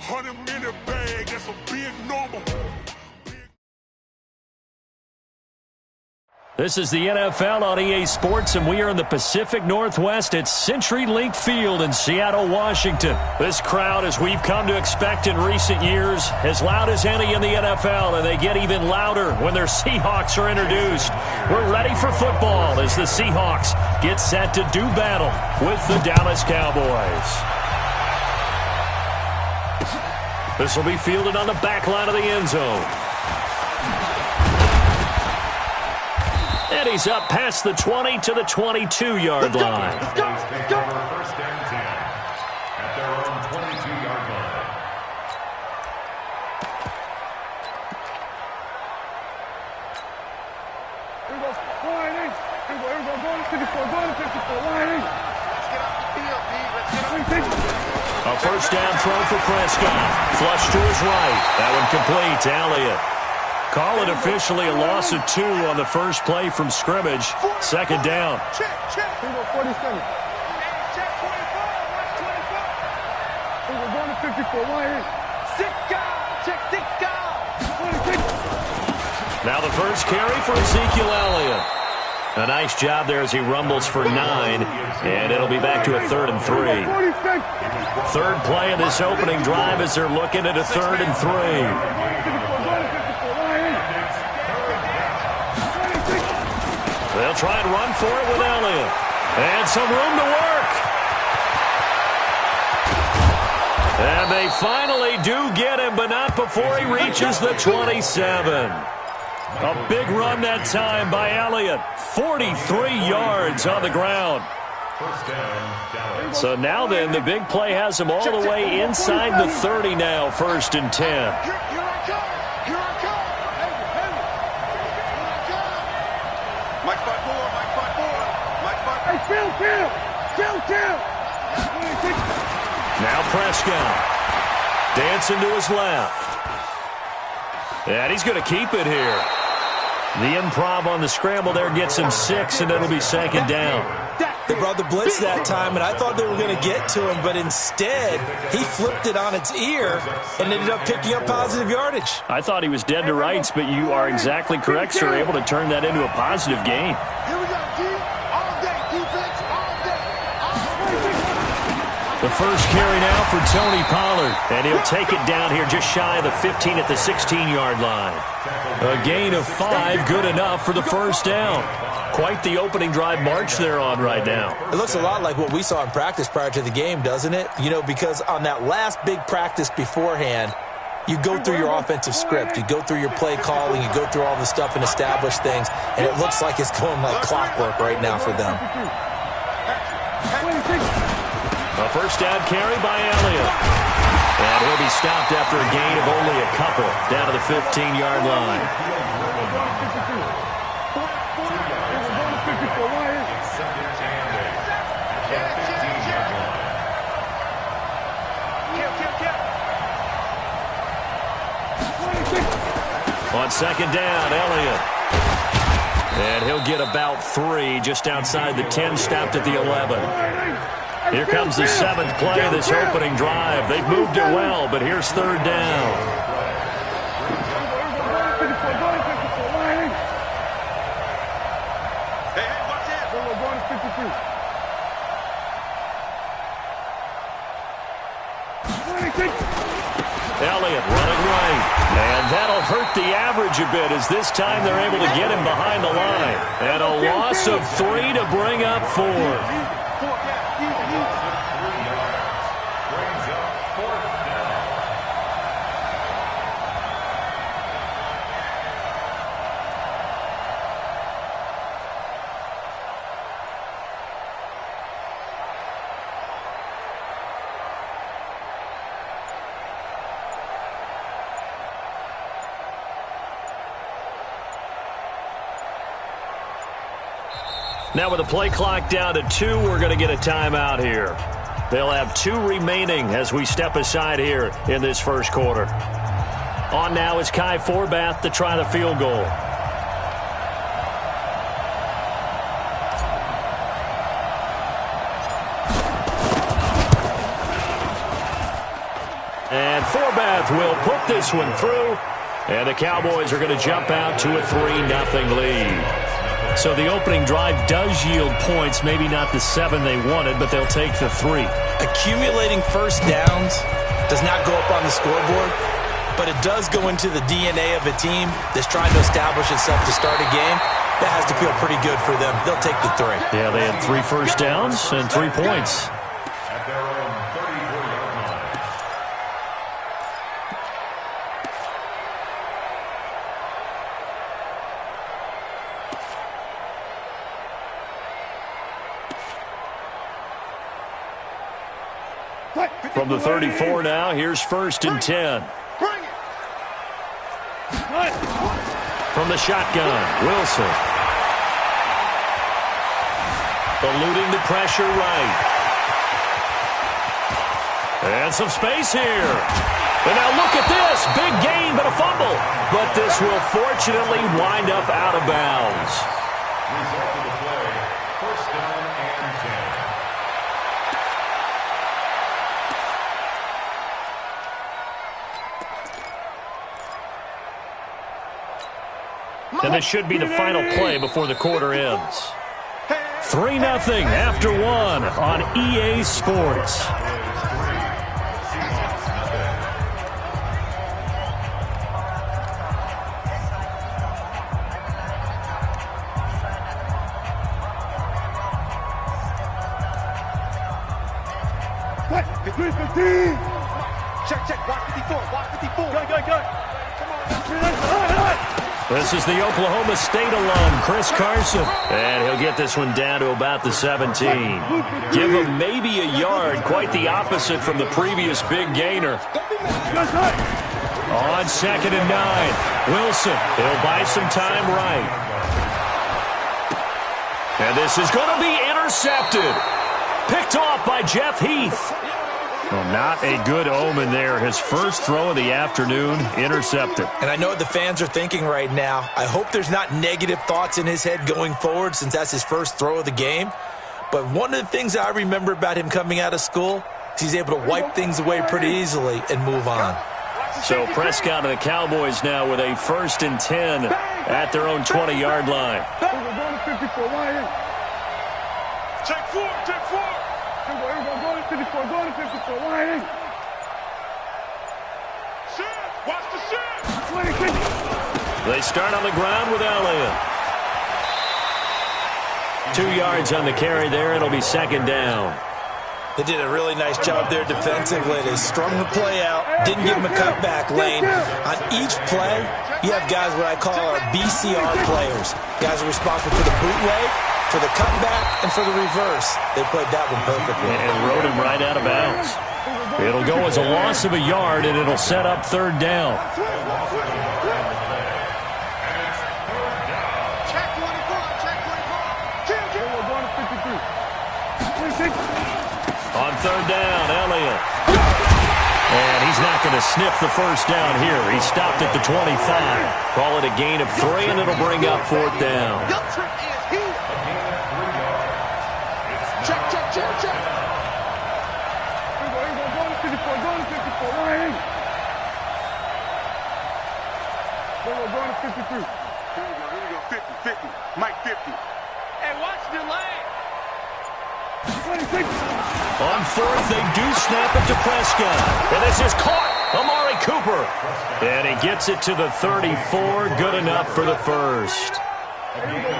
100-minute bag, that's a big number. This is the NFL on EA Sports, and we are in the Pacific Northwest at CenturyLink Field in Seattle, Washington. This crowd, as we've come to expect in recent years, as loud as any in the NFL, and they get even louder when their Seahawks are introduced. We're ready for football as the Seahawks get set to do battle with the Dallas Cowboys. This will be fielded on the back line of the end zone. And he's up past the 20 to the 22-yard line. Let's go. First and 10 at their own 22-yard line. Here we go. Line. Here we go. Going to 54. Going to 54. Line. Let's get off the field, D. Let's get off the field. A first down throw for Prescott. Flush to his right. That one complete to Elliott. Call it officially a loss of 2 on the first play from scrimmage. Second down. Check. Here we go. 47. Check 25. Here we go. Going to 54. Line. 6 guys. Check 6 guys. 26. Now the first carry for Ezekiel Elliott. A nice job there as he rumbles for 9, and it'll be back to a 3rd and 3. Third play of this opening drive as they're looking at a 3rd and 3. They'll try and run for it with Elliott. And some room to work. And they finally do get him, but not before he reaches the 27. A big run that time by Elliott. 43 yards on the ground. So now then, the big play has him all the way inside the 30 now, 1st and 10. Here I come. Mike 5-4. Hey, Phil. Now Prescott. Dancing to his left. And he's going to keep it here. The improv on the scramble there gets him 6, and it'll be 2nd down. They brought the blitz that time, and I thought they were going to get to him, but instead, he flipped it on its ear and ended up picking up positive yardage. I thought he was dead to rights, but you are exactly correct, sir, able to turn that into a positive gain. Here we go, D. All day, defense, all day. The first carry now for Tony Pollard, and he'll take it down here just shy of the 15 at the 16-yard line. A gain of 5, good enough for the first down. Quite the opening drive march they're on right now. It looks a lot like what we saw in practice prior to the game, doesn't it? You know, because on that last big practice beforehand, you go through your offensive script, you go through your play calling, you go through all the stuff and establish things, and it looks like it's going like clockwork right now for them. A first down carry by Elliott. And he'll be stopped after a gain of only a couple down to the 15-yard line. On 2nd down, Elliott. And he'll get about 3 just outside the 10, stopped at the 11. Here comes the 7th play of this opening drive. They've moved it well, but here's 3rd down. Elliott running right. And that'll hurt the average a bit as this time they're able to get him behind the line. And a loss of 3 to bring up 4. Now with the play clock down to 2, we're going to get a timeout here. They'll have 2 remaining as we step aside here in this first quarter. On now is Kai Forbath to try the field goal. And Forbath will put this one through. And the Cowboys are going to jump out to a 3-0 lead. So the opening drive does yield points, maybe not the 7 they wanted, but they'll take the 3. Accumulating first downs does not go up on the scoreboard, but it does go into the DNA of a team that's trying to establish itself to start a game. That has to feel pretty good for them. They'll take the 3. Yeah, they had 3 first downs and 3 points. At their own 34-yard line. From the 34 now, here's 1st and 10. From the shotgun, Wilson. Eluding the pressure right. And some space here. And now look at this. Big gain, but a fumble. But this will fortunately wind up out of bounds. Result of the play, 1st down and 10. And this should be the final play before the quarter ends. 3-0 after 1 on EA Sports. Check, watch 54, watch 54. Go. Come on. This is the Oklahoma State alum, Chris Carson. And he'll get this one down to about the 17. Give him maybe a yard, quite the opposite from the previous big gainer. On 2nd and 9, Wilson. He'll buy some time right. And this is going to be intercepted. Picked off by Jeff Heath. Well, not a good omen there. His first throw of the afternoon, intercepted. And I know what the fans are thinking right now. I hope there's not negative thoughts in his head going forward since that's his first throw of the game. But one of the things I remember about him coming out of school is he's able to wipe things away pretty easily and move on. So Prescott and the Cowboys now with a 1st and 10 at their own 20-yard line. Check 4. Go to 54, line in. Watch the They start on the ground with Elliott. 2 yards on the carry there. It'll be 2nd down. They did a really nice job there defensively. They strung the play out, didn't give him a cutback lane. On each play, you have guys what I call our BCR players. Guys are responsible for the bootleg, for the cutback, and for the reverse. They played that one perfectly. And rode him right out of bounds. It'll go as a loss of a yard, and it'll set up 3rd down. On 3rd down, Elliott. And he's not going to sniff the first down here. He stopped at the 25. Call it a gain of 3, and it'll bring up 4th down. Here we go, 50. Mike 50. Hey, watch the lane. On 4th, they do snap it to Prescott. And this is caught. Amari Cooper. And he gets it to the 34. Good enough for the first.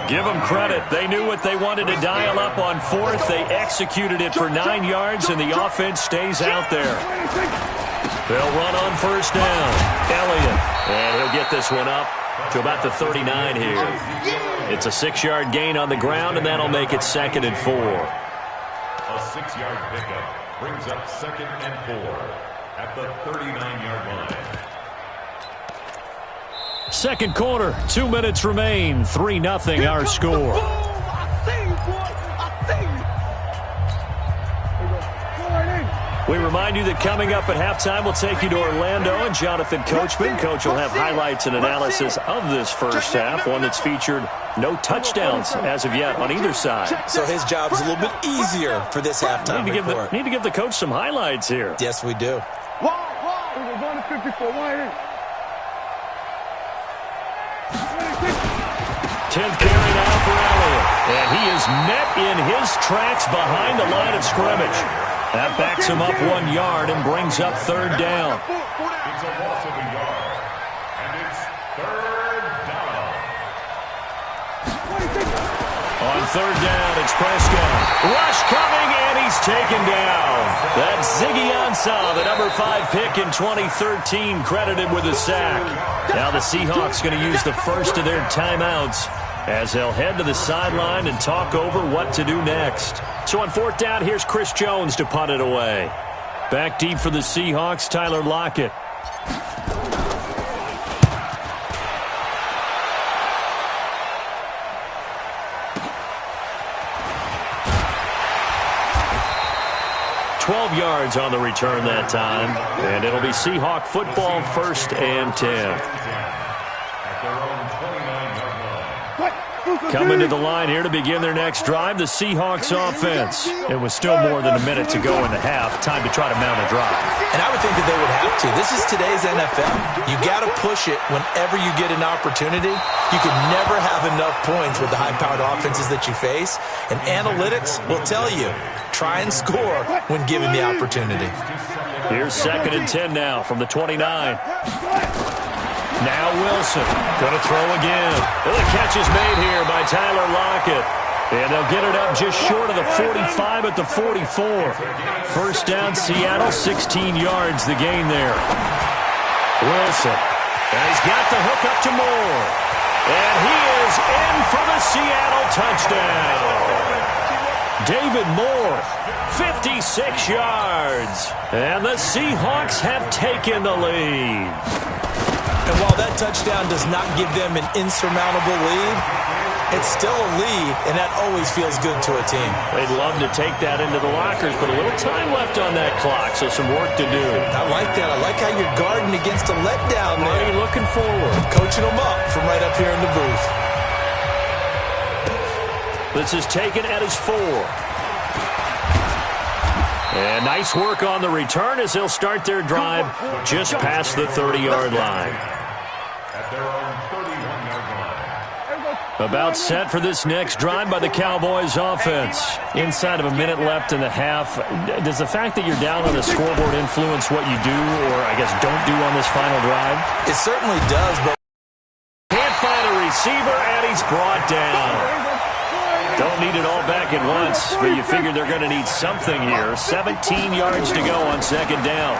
Give them credit. They knew what they wanted to dial up on 4th. They executed it for 9 yards, and the offense stays out there. They'll run on 1st down. Elliott. And he'll get this one up to about the 39 here. It's a 6-yard gain on the ground, and that'll make it 2nd and 4. A 6-yard pickup brings up 2nd and 4 at the 39-yard line. Second quarter, 2 minutes remain. 3-0 our score. We remind you that coming up at halftime, we'll take you to Orlando and Jonathan Coachman. Coach will have highlights and analysis of this first half, one that's featured no touchdowns as of yet on either side. So his job's a little bit easier for this halftime report. Need to give the coach some highlights here. Yes, we do. we're going to 54. Wide in. 10th carry now for Elliott. And he is met in his tracks behind the line of scrimmage. That backs him up 1 yard and brings up third down. It's a loss of a yard. And it's third down. On third down, it's Prescott. Rush coming, and he's taken down. That's Ziggy Ansah, the number 5 pick in 2013, credited with a sack. Now the Seahawks going to use the first of their timeouts as they'll head to the sideline and talk over what to do next. So on fourth down, here's Chris Jones to punt it away. Back deep for the Seahawks, Tyler Lockett. $12 yards on the return that time, and it'll be Seahawk football, 1st and 10. Coming to the line here to begin their next drive, the Seahawks offense. It was still more than a minute to go in the half. Time to try to mount a drive. And I would think that they would have to. This is today's NFL. You got to push it whenever you get an opportunity. You can never have enough points with the high-powered offenses that you face. And analytics will tell you, try and score when given the opportunity. Here's 2nd and 10 now from the 29. Now Wilson going to throw again. The catch is made here by Tyler Lockett. And they'll get it up just short of the 45 at the 44. First down, Seattle, 16 yards the gain there. Wilson. And he's got the hook up to Moore. And he is in for the Seattle touchdown. David Moore, 56 yards. And the Seahawks have taken the lead. And while that touchdown does not give them an insurmountable lead, it's still a lead, and that always feels good to a team. They'd love to take that into the lockers, but a little time left on that clock, so some work to do. I like that. I like how you're guarding against a letdown there. Marty looking forward. Coaching them up from right up here in the booth. This is taken at his 4. And nice work on the return as they'll start their drive just past the 30-yard line. At their own 31-yard line. About set for this next drive by the Cowboys offense. Inside of a minute left in the half, does the fact that you're down on the scoreboard influence what you do, or I guess don't do on this final drive? It certainly does, but Can't find a receiver, and he's brought down. Don't need it all back at once, but you figure they're going to need something here. 17 yards to go on 2nd down.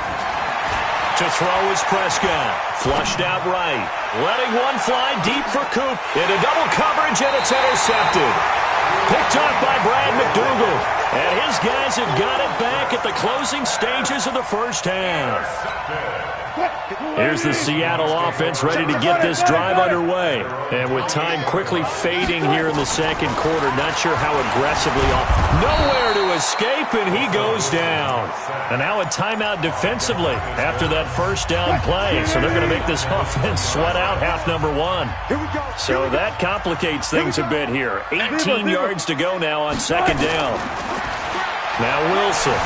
To throw is Prescott. Flushed out right. Letting one fly deep for Coop. Into double coverage, and it's intercepted. Picked up by Brad McDougal. And his guys have got it back at the closing stages of the first half. Here's the Seattle offense ready to get this drive underway. And with time quickly fading here in the second quarter, not sure how aggressively off. Nowhere to escape, and he goes down. And now a timeout defensively after that first down play. So they're going to make this offense sweat out half number 1. So that complicates things a bit here. 18 yards to go now on 2nd down. Now Wilson.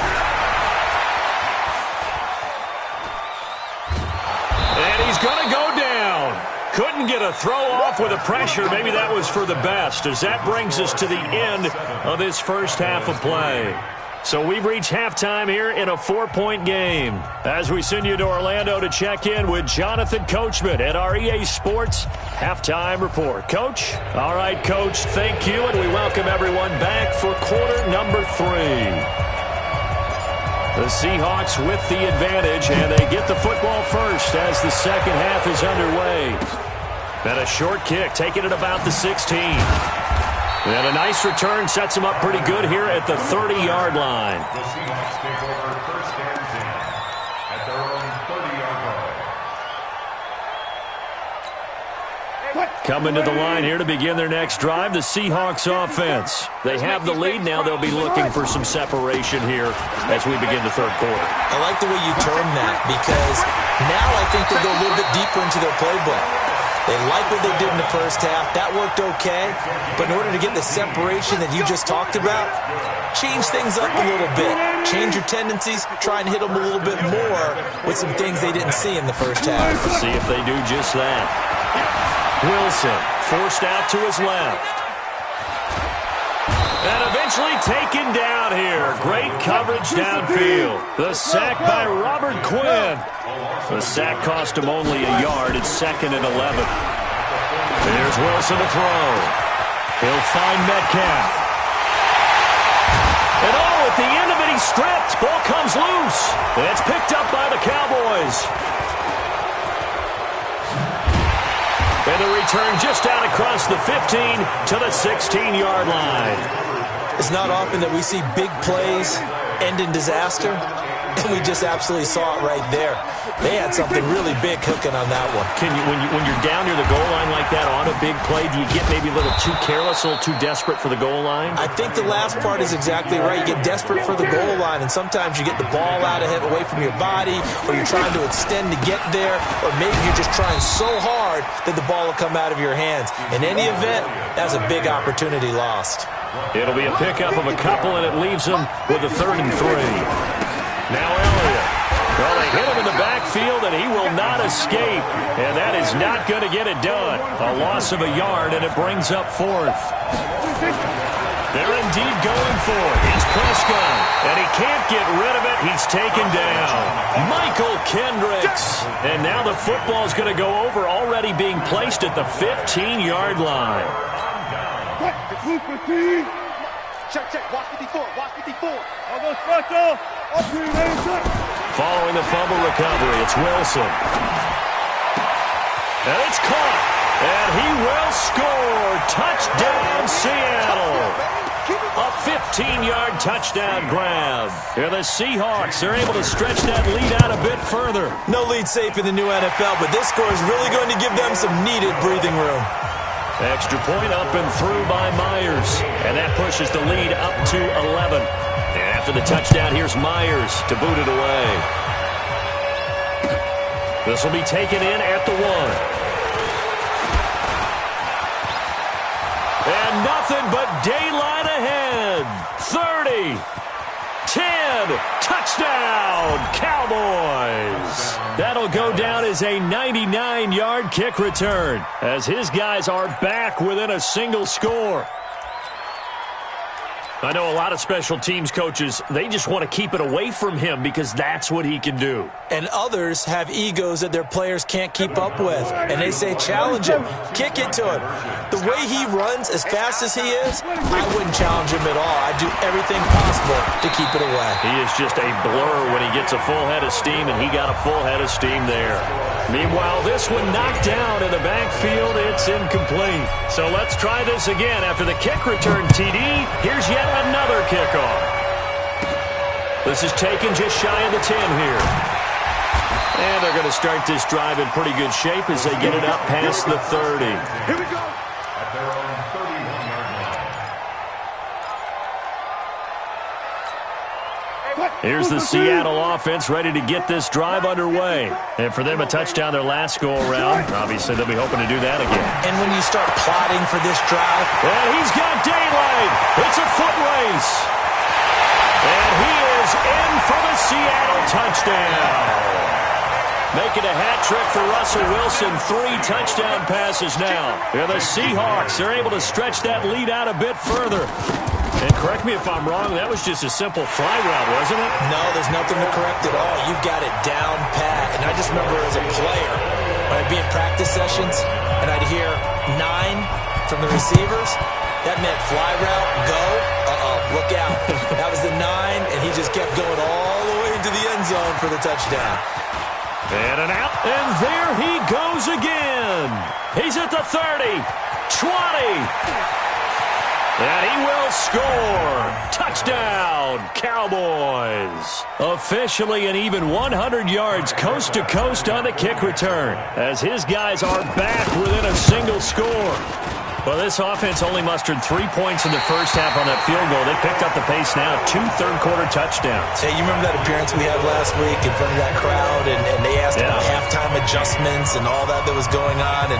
And he's going to go down. Couldn't get a throw off with the pressure. Maybe that was for the best, as that brings us to the end of this first half of play. So we've reached halftime here in a 4-point game. As we send you to Orlando to check in with Jonathan Coachman at our EA Sports Halftime Report. Coach? All right, Coach, thank you, and we welcome everyone back for quarter number 3. The Seahawks with the advantage, and they get the football first as the second half is underway. And a short kick, taking it about the 16. And a nice return sets them up pretty good here at the 30-yard line. The Seahawks take over 1st and 10 at their own 30-yard line. Coming to the line here to begin their next drive, the Seahawks offense. They have the lead now. They'll be looking for some separation here as we begin the third quarter. I like the way you term that, because now I think they go a little bit deeper into their playbook. They like what they did in the first half. That worked okay. But in order to get the separation that you just talked about, change things up a little bit. Change your tendencies. Try and hit them a little bit more with some things they didn't see in the first half. See if they do just that. Wilson forced out to his left. And eventually taken down here. Great coverage downfield. The sack by Robert Quinn. The sack cost him only a yard. It's 2nd and 11. Here's Wilson to throw. He'll find Metcalf. And at the end of it, he's stripped. Ball comes loose. And it's picked up by the Cowboys. And the return just out across the 15 to the 16-yard line. It's not often that we see big plays end in disaster, and we just absolutely saw it right there. They had something really big cooking on that one. When you're down near the goal line like that on a big play, do you get maybe a little too careless, a little too desperate for the goal line? I think the last part is exactly right. You get desperate for the goal line, and sometimes you get the ball out ahead, away from your body, or you're trying to extend to get there, or maybe you're just trying so hard that the ball will come out of your hands. In any event, that's a big opportunity lost. It'll be a pickup of a couple, and it leaves them with a 3rd and 3. Now Elliott. Well, they hit him in the backfield, and he will not escape. And that is not going to get it done. A loss of a yard, and it brings up 4th. They're indeed going for it. He's Prescott, and he can't get rid of it. He's taken down. Michael Kendricks. And now the football is going to go over, already being placed at the 15-yard line. Check. Watch 54. I'll go special. Following the fumble recovery, it's Wilson. And it's caught. And he will score. Touchdown, Seattle. A 15-yard touchdown grab. Here the Seahawks are able to stretch that lead out a bit further. No lead safe in the new NFL, but this score is really going to give them some needed breathing room. Extra point up and through by Myers. And that pushes the lead up to 11. And after the touchdown, here's Myers to boot it away. This will be taken in at the 1. And nothing but daylight ahead. 30. 10. Touchdown, Cowboys. That'll go down as a 99-yard kick return as his guys are back within a single score. I know a lot of special teams coaches, they just want to keep it away from him because that's what he can do. And others have egos that their players can't keep up with. And they say, challenge him, kick it to him. The way he runs as fast as he is, I wouldn't challenge him at all. I'd do everything possible to keep it away. He is just a blur when he gets a full head of steam, and he got a full head of steam there. Meanwhile, this one knocked down in the backfield. It's incomplete. So let's try this again. After the kick return TD, here's yet another kickoff. This is taken just shy of the 10 here. And they're going to start this drive in pretty good shape as they get it up past the 30. Here we go. At their own 31-yard line. Here's the Seattle offense ready to get this drive underway. And for them, a touchdown their last go-around. Obviously, they'll be hoping to do that again. And when you start plotting for this drive... And he's got daylight. It's a foot race. And he is in for the Seattle touchdown. Making a hat trick for Russell Wilson. 3 touchdown passes now. And the Seahawks are able to stretch that lead out a bit further. And correct me if I'm wrong, that was just a simple fly route, wasn't it? No, there's nothing to correct at all. You've got it down pat. And I just remember as a player, when I'd be in practice sessions, and I'd hear 9 from the receivers, that meant fly route, go, look out. That was the 9, and he just kept going all the way into the end zone for the touchdown. And an out, and there he goes again. He's at the 30, 20. And he will score. Touchdown, Cowboys. Officially an even 100 yards coast to coast on the kick return as his guys are back within a single score. Well, this offense only mustered 3 points in the first half on that field goal. They picked up the pace now, 2 third-quarter touchdowns. Hey, you remember that appearance we had last week in front of that crowd, and they asked about halftime adjustments and all that was going on. And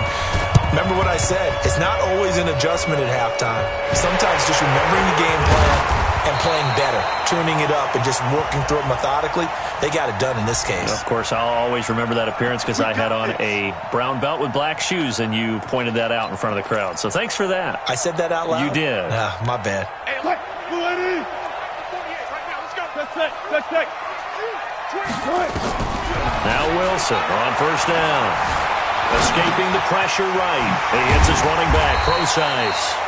remember what I said, it's not always an adjustment at halftime. Sometimes just remembering the game plan and playing better, tuning it up and just working through it methodically. They got it done in this case. Of course, I'll always remember that appearance because I had on a brown belt with black shoes, and you pointed that out in front of the crowd. So thanks for that. I said that out loud? You did. My bad. Hey, look. Now Wilson on first down. Escaping the pressure right. He hits his running back, Procise.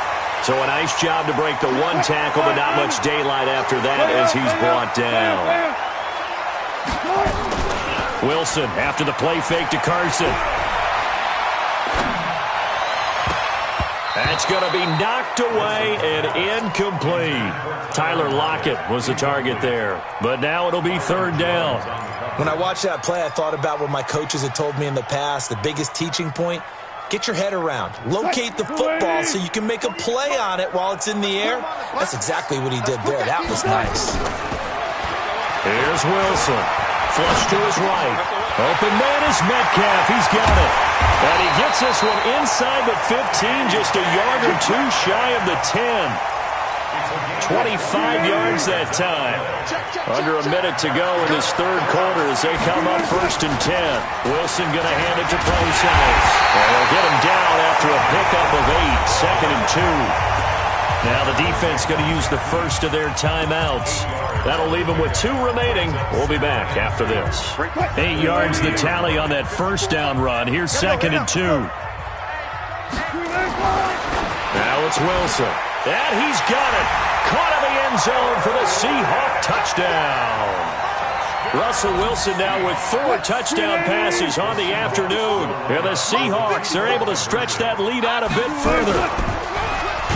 So a nice job to break the one tackle, but not much daylight after that as he's brought down. Wilson after the play fake to Carson. That's going to be knocked away and incomplete. Tyler Lockett was the target there, but now it'll be third down. When I watched that play, I thought about what my coaches had told me in the past. The biggest teaching point, get your head around. Locate the football so you can make a play on it while it's in the air. That's exactly what he did there. That was nice. Here's Wilson. Flush to his right. Open man is Metcalf. He's got it. And he gets this one inside the 15, just a yard or two shy of the 10. 25 yards that time. Under a minute to go in this third quarter as they come up first and 10. Wilson going to hand it to Procise. And they'll get him down after a pickup of 8, second and 2. Now the defense going to use the first of their timeouts. That'll leave them with 2 remaining. We'll be back after this. 8 yards the tally on that first down run. Here's second and 2. Now it's Wilson. And he's got it. Caught in the end zone for the Seahawk touchdown. Russell Wilson now with 4 touchdown passes on the afternoon. And the Seahawks are able to stretch that lead out a bit further.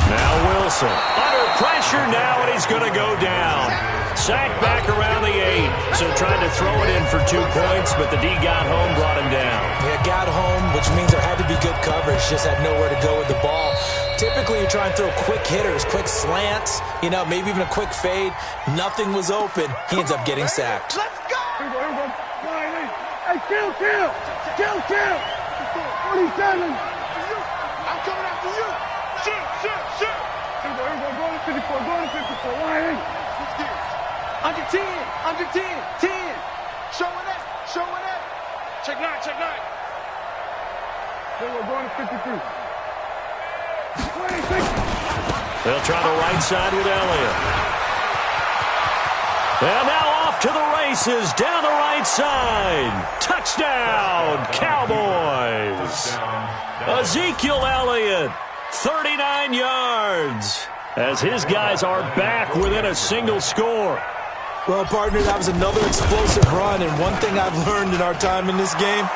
Now Wilson under pressure now, and he's going to go down. Sacked back around the 8. So tried to throw it in for 2 points, but the D got home, brought him down. Yeah, got home, which means there had to be good coverage. Just had nowhere to go with the ball. Typically, you're trying to throw quick hitters, quick slants, maybe even a quick fade. Nothing was open. He ends up getting sacked. Let's go! Here we go. Hey, kill! 47! I'm coming after you! Shoot! Here we go. Go to 54. Line 8. Under 10. 10. Showing up. Check 9. Here we go. Going to 53. 26. They'll try the right side with Elliott. And now off to the races, down the right side. Touchdown, Cowboys. Ezekiel Elliott, 39 yards, as his guys are back within a single score. Well, partner, that was another explosive run, and one thing I've learned in our time in this game,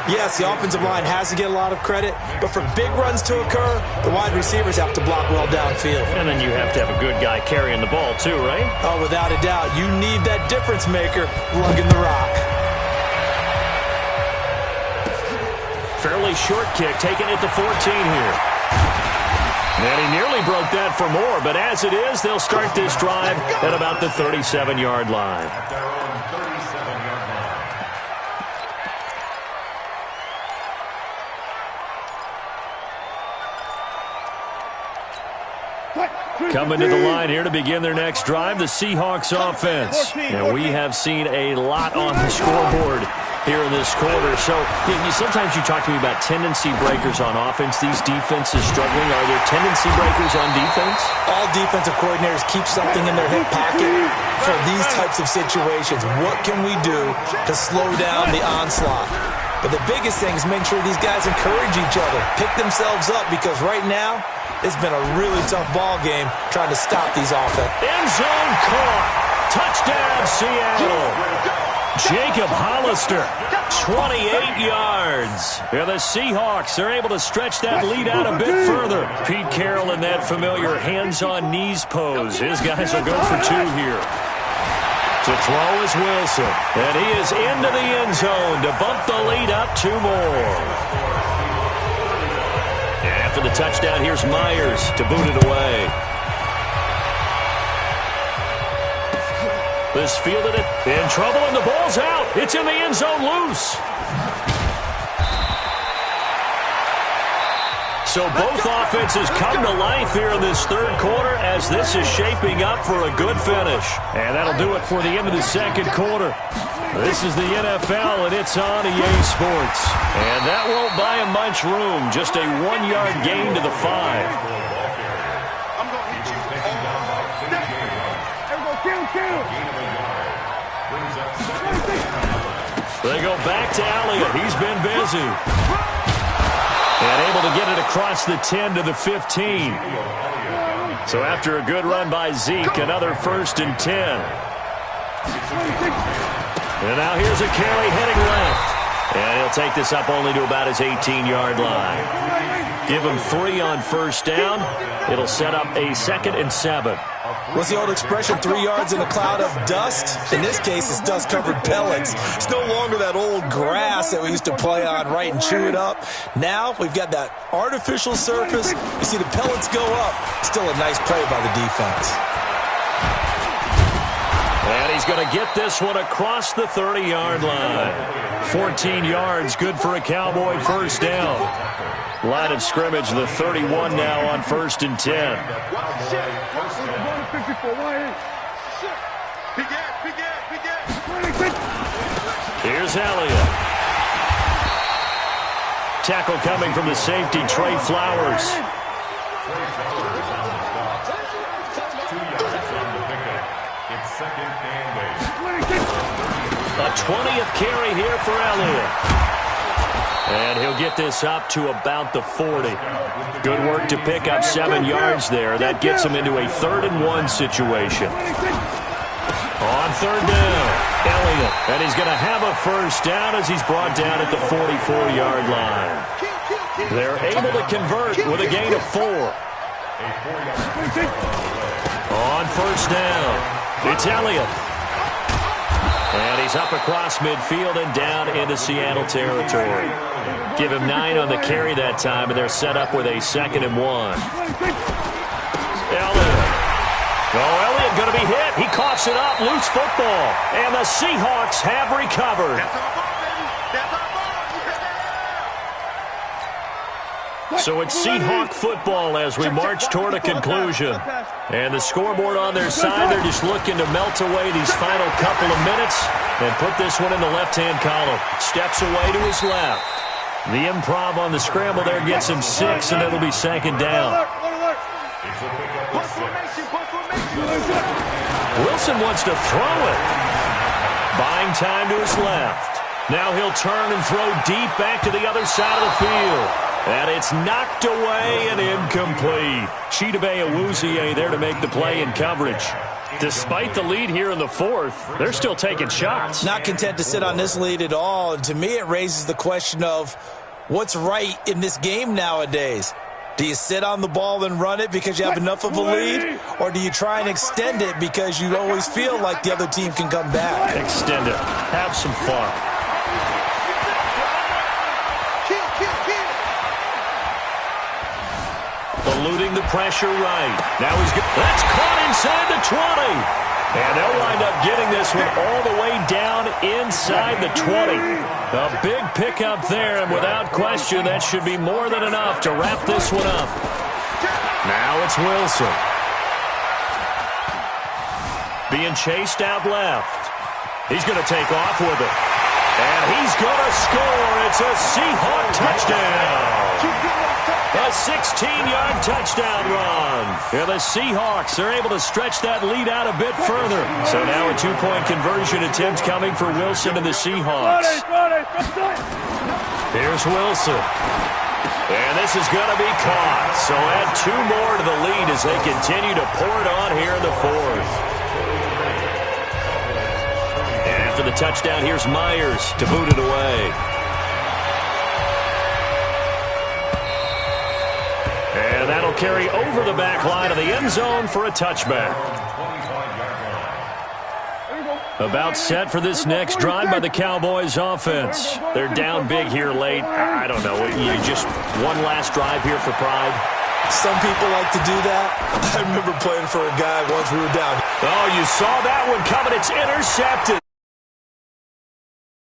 yes, the offensive line has to get a lot of credit, but for big runs to occur, the wide receivers have to block well downfield. And then you have to have a good guy carrying the ball too, right? Oh, without a doubt. You need that difference maker lugging the rock. Fairly short kick, taking it to 14 here. And he nearly broke that for more, but as it is, they'll start this drive at about the 37-yard line. Coming to the line here to begin their next drive, the Seahawks offense. And we have seen a lot on the scoreboard here in this quarter. So sometimes you talk to me about tendency breakers on offense. These defenses struggling. Are there tendency breakers on defense? All defensive coordinators keep something in their hip pocket for these types of situations. What can we do to slow down the onslaught? But the biggest thing is make sure these guys encourage each other, pick themselves up, because right now, it's been a really tough ball game trying to stop these offense. End zone caught. Touchdown, Seattle. Jacob Hollister, 28 yards. And the Seahawks are able to stretch that lead out a bit further. Pete Carroll in that familiar hands-on-knees pose. His guys will go for 2 here. To throw is Wilson. And he is into the end zone to bump the lead up 2 more. After the touchdown, here's Myers to boot it away. This fielded it, in trouble, and the ball's out. It's in the end zone loose. So both offenses come to life here in this third quarter as this is shaping up for a good finish. And that'll do it for the end of the second quarter. This is the NFL, and it's on EA Sports. And that won't buy him much room. Just a 1-yard gain to the 5. I'm going to hit you. Kill. They go back to Elliott. He's been busy. And able to get it across the 10 to the 15. So after a good run by Zeke, another 1st and 10. And now here's a carry heading left. And he'll take this up only to about his 18-yard line. Give him 3 on 1st down. It'll set up a 2nd and 7. What's the old expression, 3 yards in a cloud of dust? In this case, it's dust-covered pellets. It's no longer that old grass that we used to play on, right, and chew it up. Now we've got that artificial surface. You see the pellets go up. Still a nice play by the defense. And he's going to get this one across the 30-yard line. 14 yards, good for a Cowboy 1st down. Line of scrimmage, the 31 now on 1st and 10. Here's Elliott. Tackle coming from the safety, Trey Flowers. A 20th carry here for Elliott. And he'll get this up to about the 40. Good work to pick up 7 yards there. That gets him into a 3rd and 1 situation. On 3rd down, Elliott. And he's going to have a 1st down as he's brought down at the 44-yard line. They're able to convert with a gain of 4. On 1st down, it's Elliott. And he's up across midfield and down into Seattle territory. Give him 9 on the carry that time, and they're set up with a 2nd and 1. Elliott. Oh, Elliott going to be hit. He coughs it up. Loose football. And the Seahawks have recovered. So it's Seahawk football as we march toward a conclusion. And the scoreboard on their side, they're just looking to melt away these final couple of minutes and put this one in the left-hand column. Steps away to his left. The improv on the scramble there gets him 6, and it'll be 2nd down. Wilson wants to throw it. Buying time to his left. Now he'll turn and throw deep back to the other side of the field. And it's knocked away and incomplete. Chidobe Awuzie there to make the play in coverage. Despite the lead here in the 4th, they're still taking shots. Not content to sit on this lead at all. And to me, it raises the question of what's right in this game nowadays. Do you sit on the ball and run it because you have enough of a lead? Or do you try and extend it because you always feel like the other team can come back? Extend it. Have some fun. Eluding the pressure right. Now he's good. That's caught inside the 20. And they'll wind up getting this one all the way down inside the 20. A big pickup there, and without question, that should be more than enough to wrap this one up. Now it's Wilson. Being chased out left. He's going to take off with it. And he's going to score. It's a Seahawk touchdown. A 16-yard touchdown run. And the Seahawks are able to stretch that lead out a bit further. So now a 2-point conversion attempt coming for Wilson and the Seahawks. Here's Wilson. And this is going to be caught. So add 2 more to the lead as they continue to pour it on here in the 4th. And after the touchdown, here's Myers to boot it away. And that'll carry over the back line of the end zone for a touchback. About set for this next drive by the Cowboys offense. They're down big here late. I don't know. You just one last drive here for pride. Some people like to do that. I remember playing for a guy once we were down. Oh, you saw that one coming. It's intercepted.